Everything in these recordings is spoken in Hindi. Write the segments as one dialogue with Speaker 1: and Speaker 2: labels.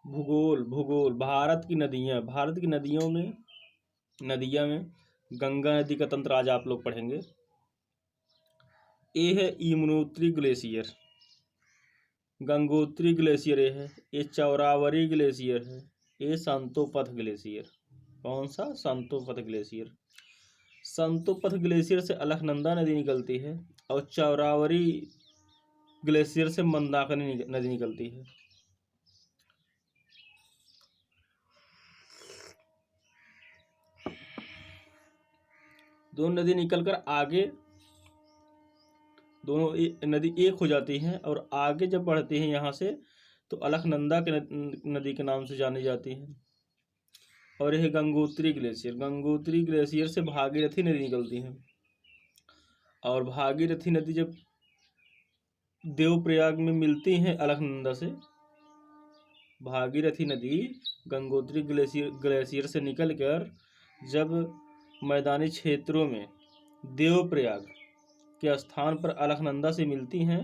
Speaker 1: भूगोल भूगोल भारत की नदियों में गंगा नदी का तंत्र आज आप लोग पढ़ेंगे। ये है यमुनोत्री ग्लेशियर, गंगोत्री ग्लेशियर ये है, ये चौरावरी ग्लेशियर है, ये संतोपथ ग्लेशियर। कौन सा? संतोपथ ग्लेशियर। संतोपथ ग्लेशियर से अलकनंदा नदी निकलती है और चौरावरी ग्लेशियर से मंदाकिनी नदी निकलती है। दोनों नदी निकलकर आगे दोनों नदी एक हो जाती हैं और आगे जब बढ़ती हैं यहाँ से तो अलकनंदा के नदी के नाम से जानी जाती है। और यह गंगोत्री ग्लेशियर से भागीरथी नदी निकलती है। और भागीरथी नदी जब देवप्रयाग में मिलती हैं अलकनंदा से, भागीरथी नदी गंगोत्री ग्लेशियर से निकलकर जब मैदानी क्षेत्रों में देवप्रयाग के स्थान पर अलकनंदा से मिलती हैं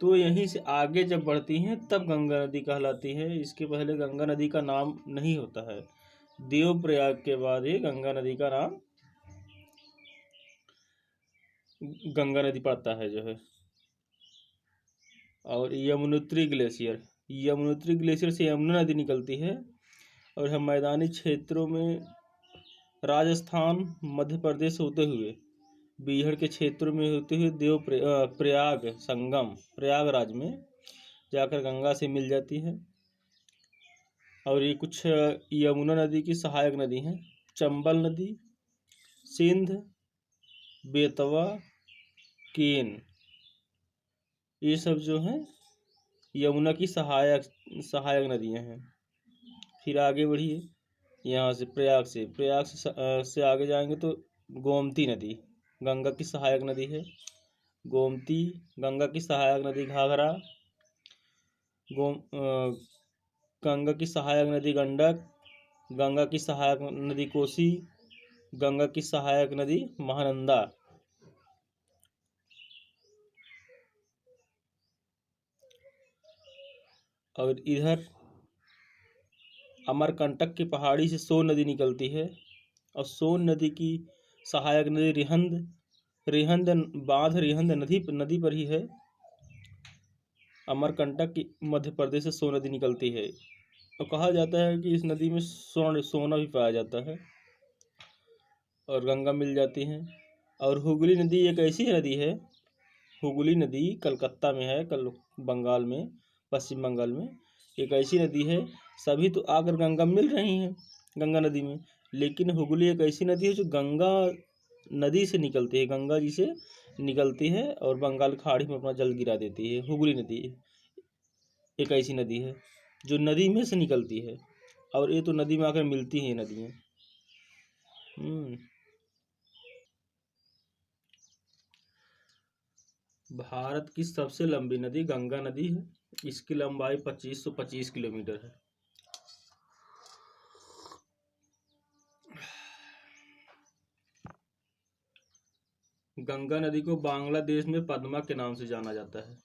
Speaker 1: तो यहीं से आगे जब बढ़ती हैं तब गंगा नदी कहलाती है। इसके पहले गंगा नदी का नाम नहीं होता है। देवप्रयाग के बाद ही गंगा नदी का नाम गंगा नदी पड़ता है जो है। और यमुनोत्री ग्लेशियर से यमुना नदी निकलती है और हम मैदानी क्षेत्रों में राजस्थान मध्य प्रदेश होते हुए बीहड़ के क्षेत्रों में होते हुए प्रयाग संगम प्रयागराज में जाकर गंगा से मिल जाती है। और ये कुछ यमुना नदी की सहायक नदी हैं। चंबल नदी, सिंध, बेतवा, केन, ये सब जो हैं यमुना की सहायक नदियां हैं। फिर आगे बढ़िए, यहाँ से प्रयाग से आगे जाएंगे तो गोमती नदी गंगा की सहायक नदी है। गोमती, गंगा की सहायक नदी घाघरा, गंगा की सहायक नदी गंडक, गंगा की सहायक नदी कोसी, गंगा की सहायक नदी महानंदा। और इधर अमरकंटक की पहाड़ी से सोन नदी निकलती है और सोन नदी की सहायक नदी रिहंद नदी पर ही है। अमरकंटक की मध्य प्रदेश से सोन नदी निकलती है और कहा जाता है कि इस नदी में सोना भी पाया जाता है। और गंगा मिल जाती है। और हुगली नदी एक ऐसी नदी है, हुगली नदी कलकत्ता में है, बंगाल में, पश्चिम बंगाल में एक ऐसी नदी है। सभी तो आकर गंगा मिल रही हैं गंगा नदी में, लेकिन हुगली एक ऐसी नदी है जो गंगा नदी से निकलती है, गंगा जी से निकलती है और बंगाल खाड़ी में अपना जल गिरा देती है। हुगली नदी एक ऐसी नदी है जो नदी में से निकलती है और ये तो नदी में आकर मिलती हैं नदियाँ। भारत की सबसे लंबी नदी गंगा नदी है। इसकी लंबाई 2525 किलोमीटर है। गंगा नदी को बांग्लादेश में पद्मा के नाम से जाना जाता है।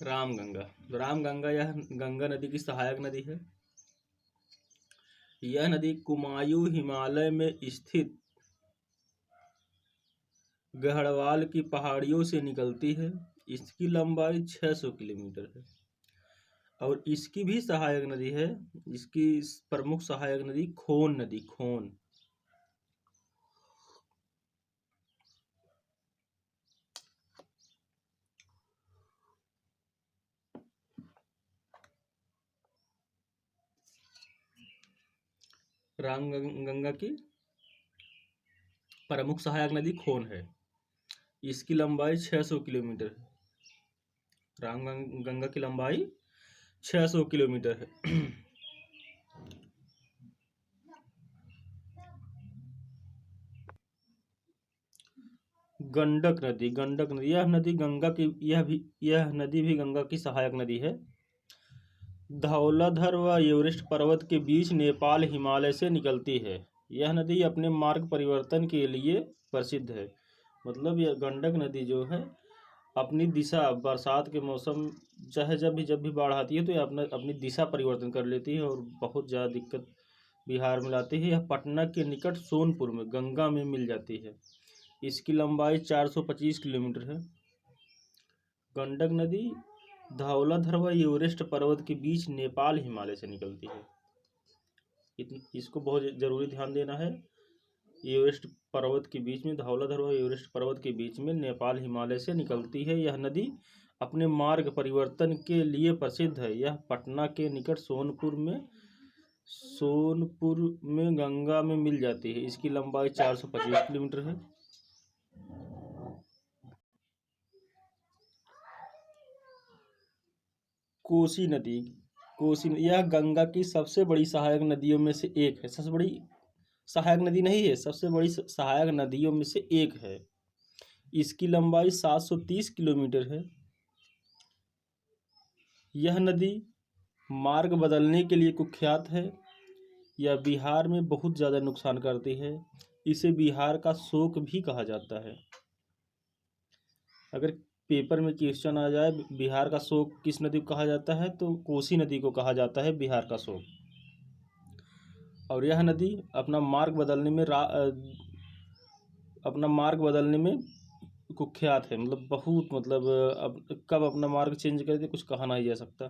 Speaker 1: रामगंगा यह गंगा नदी की सहायक नदी है। यह नदी कुमायूं हिमालय में स्थित गढ़वाल की पहाड़ियों से निकलती है। इसकी लंबाई 600 किलोमीटर है और इसकी भी सहायक नदी है। इसकी प्रमुख सहायक नदी खोन नदी रामगंगा की प्रमुख सहायक नदी खोन है। इसकी लंबाई 600 किलोमीटर है। रामगंगा की लंबाई 600 किलोमीटर है। गंडक नदी यह नदी भी गंगा की सहायक नदी है। धौलाधर व एवरेस्ट पर्वत के बीच नेपाल हिमालय से निकलती है। यह नदी अपने मार्ग परिवर्तन के लिए प्रसिद्ध है। मतलब यह गंडक नदी जो है अपनी दिशा बरसात के मौसम चाहे जब भी बाढ़ आती है तो ये अपना अपनी दिशा परिवर्तन कर लेती है और बहुत ज़्यादा दिक्कत बिहार में लाती है। यह पटना के निकट सोनपुर में गंगा में मिल जाती है। इसकी लंबाई 425 किलोमीटर है। गंडक नदी धौलाधर व एवरेस्ट पर्वत के बीच नेपाल हिमालय से निकलती है। इसको बहुत ज़रूरी ध्यान देना है। एवरेस्ट पर्वत के बीच में धौलाधर व एवरेस्ट पर्वत के बीच में नेपाल हिमालय से निकलती है। यह नदी अपने मार्ग परिवर्तन के लिए प्रसिद्ध है। यह पटना के निकट सोनपुर में गंगा में मिल जाती है। इसकी लंबाई 425 किलोमीटर है। कोसी नदी यह गंगा की सबसे बड़ी सहायक नदियों में से एक है। सबसे बड़ी सहायक नदी नहीं है, सबसे बड़ी सहायक नदियों में से एक है। इसकी लंबाई 730 किलोमीटर है। यह नदी मार्ग बदलने के लिए कुख्यात है। यह बिहार में बहुत ज़्यादा नुकसान करती है। इसे बिहार का शोक भी कहा जाता है। अगर पेपर में क्वेश्चन आ जाए बिहार का शोक किस नदी को कहा जाता है तो कोसी नदी को कहा जाता है बिहार का शोक। और यह नदी अपना मार्ग बदलने में कुख्यात है। अब कब अपना मार्ग चेंज कर दे कुछ कहा नहीं जा सकता,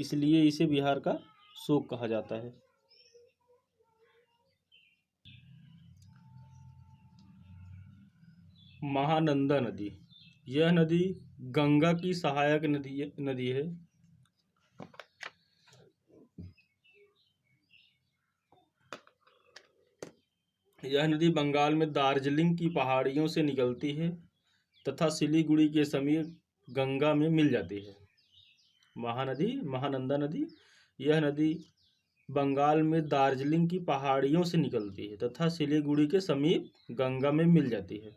Speaker 1: इसलिए इसे बिहार का शोक कहा जाता है। महानंदा नदी यह नदी गंगा की सहायक नदी है। यह नदी बंगाल में दार्जिलिंग की पहाड़ियों से निकलती है तथा सिलीगुड़ी के समीप गंगा में मिल जाती है। महानंदा नदी यह नदी बंगाल में दार्जिलिंग की पहाड़ियों से निकलती है तथा सिलीगुड़ी के समीप गंगा में मिल जाती है।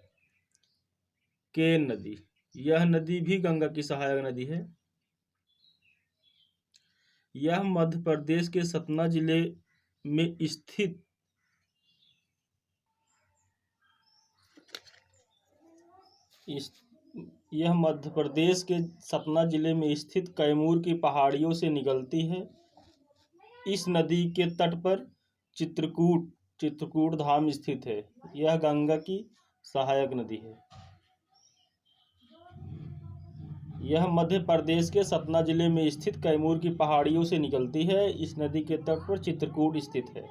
Speaker 1: केन नदी यह नदी भी गंगा की सहायक नदी है। यह मध्य प्रदेश के सतना जिले में स्थित कैमूर की पहाड़ियों से निकलती है। इस नदी के तट पर चित्रकूट धाम स्थित है। यह गंगा की सहायक नदी है। यह मध्य प्रदेश के सतना जिले में स्थित कैमूर की पहाड़ियों से निकलती है। इस नदी के तट पर चित्रकूट स्थित है।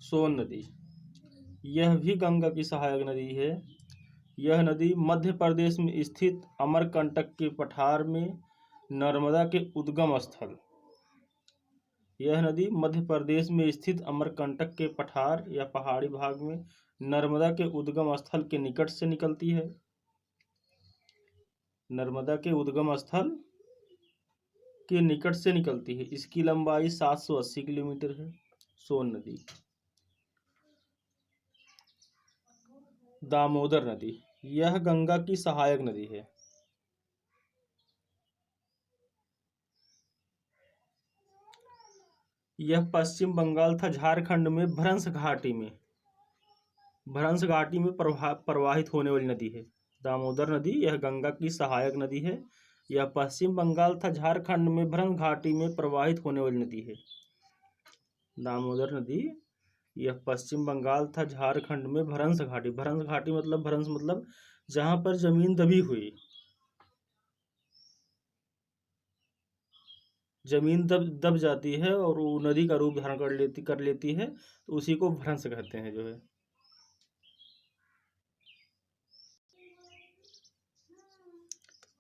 Speaker 1: सोन नदी यह भी गंगा की सहायक नदी है। यह नदी मध्य प्रदेश में स्थित अमरकंटक के पठार में नर्मदा के उद्गम स्थल यह नदी मध्य प्रदेश में स्थित अमरकंटक के पठार या पहाड़ी भाग में नर्मदा के उद्गम स्थल के निकट से निकलती है। नर्मदा के उद्गम स्थल के निकट से निकलती है। इसकी लंबाई 780 किलोमीटर है। सोन नदी दामोदर नदी यह गंगा की सहायक नदी है। यह पश्चिम बंगाल तथा झारखंड में भ्रंश घाटी में प्रवाहित होने वाली नदी है। दामोदर नदी यह गंगा की सहायक नदी है। यह पश्चिम बंगाल तथा झारखंड में भ्रंश घाटी में प्रवाहित होने वाली नदी है। दामोदर नदी यह पश्चिम बंगाल तथा झारखंड में भ्रंश घाटी मतलब जहाँ पर जमीन दबी हुई जमीन दब जाती है और वो नदी का रूप धारण कर लेती है तो उसी को भ्रंश कहते हैं जो है।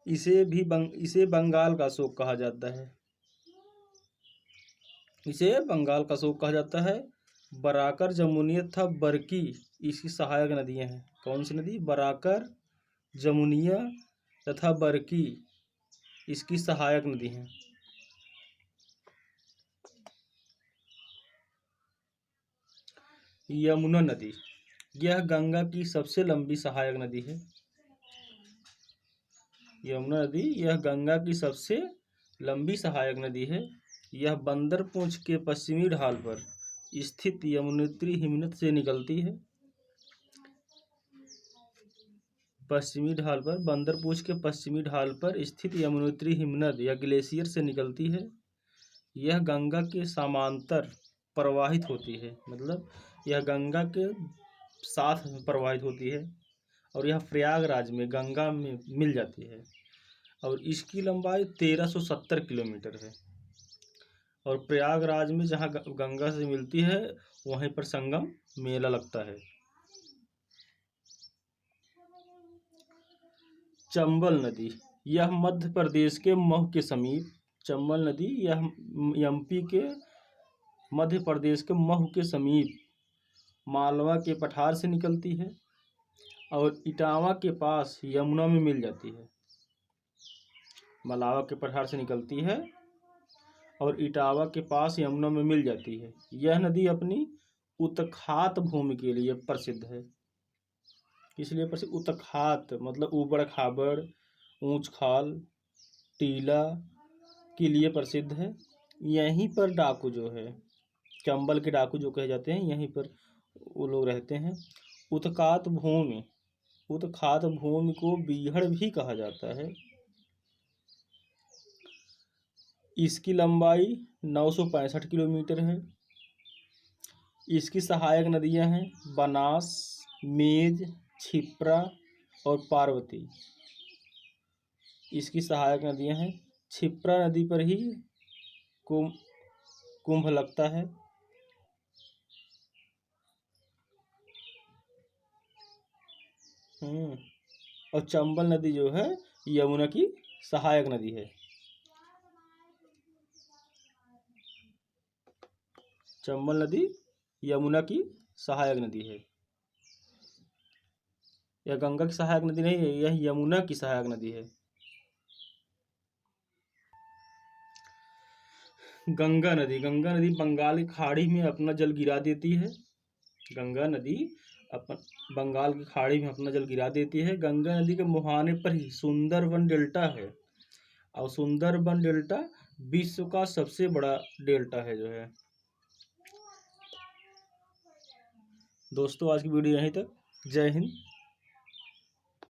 Speaker 1: इसे बंगाल का शोक कहा जाता है। बराकर जमुनिया तथा बरकी इसकी सहायक नदियां हैं। कौन सी नदी? बराकर जमुनिया तथा बरकी इसकी सहायक नदी हैं। यमुना नदी यह गंगा की सबसे लंबी सहायक नदी है। यमुना नदी यह गंगा की सबसे लंबी सहायक नदी है। यह बंदर पूंछ के पश्चिमी ढाल पर स्थित यमुनोत्री हिमनद से निकलती है। पश्चिमी ढाल पर, बंदरपूछ के पश्चिमी ढाल पर स्थित यमुनोत्री हिमनद या ग्लेशियर से निकलती है। यह गंगा के समांतर प्रवाहित होती है, मतलब यह गंगा के साथ प्रवाहित होती है और यह प्रयागराज में गंगा में मिल जाती है और इसकी लंबाई 1370 किलोमीटर है। और प्रयागराज में जहाँ गंगा से मिलती है वहीं पर संगम मेला लगता है। चंबल नदी, यह मध्य प्रदेश के मऊ के समीप, चंबल नदी यह एमपी के मध्य प्रदेश के मऊ के समीप मालवा के पठार से निकलती है और इटावा के पास यमुना में मिल जाती है। मालवा के पठार से निकलती है और इटावा के पास यमुना में मिल जाती है। यह नदी अपनी उत्खात भूमि के लिए प्रसिद्ध है। इसलिए प्रसिद्ध, उत्खात मतलब ऊबड़ खाबड़, ऊंच खाल, टीला के लिए प्रसिद्ध है। यहीं पर डाकू जो है, चंबल के डाकू जो कहे जाते हैं, यहीं पर वो लोग रहते हैं। उत्खात भूमि को बीहड़ भी कहा जाता है। इसकी लंबाई 965 किलोमीटर है। इसकी सहायक नदियां हैं बनास, मेज, क्षिप्रा और पार्वती। इसकी सहायक नदियां हैं। क्षिप्रा नदी पर ही कुंभ लगता है। और चंबल नदी जो है यमुना की सहायक नदी है। चंबल नदी यमुना की सहायक नदी है। यह गंगा की सहायक नदी नहीं है, यह यमुना की सहायक नदी है। गंगा नदी बंगाल की खाड़ी में अपना जल गिरा देती है। गंगा नदी बंगाल की खाड़ी में अपना जल गिरा देती है। गंगा नदी के मुहाने पर ही सुंदरबन डेल्टा है और सुंदरबन डेल्टा विश्व का सबसे बड़ा डेल्टा है जो है। दोस्तों आज की वीडियो यहीं तक। जय हिंद।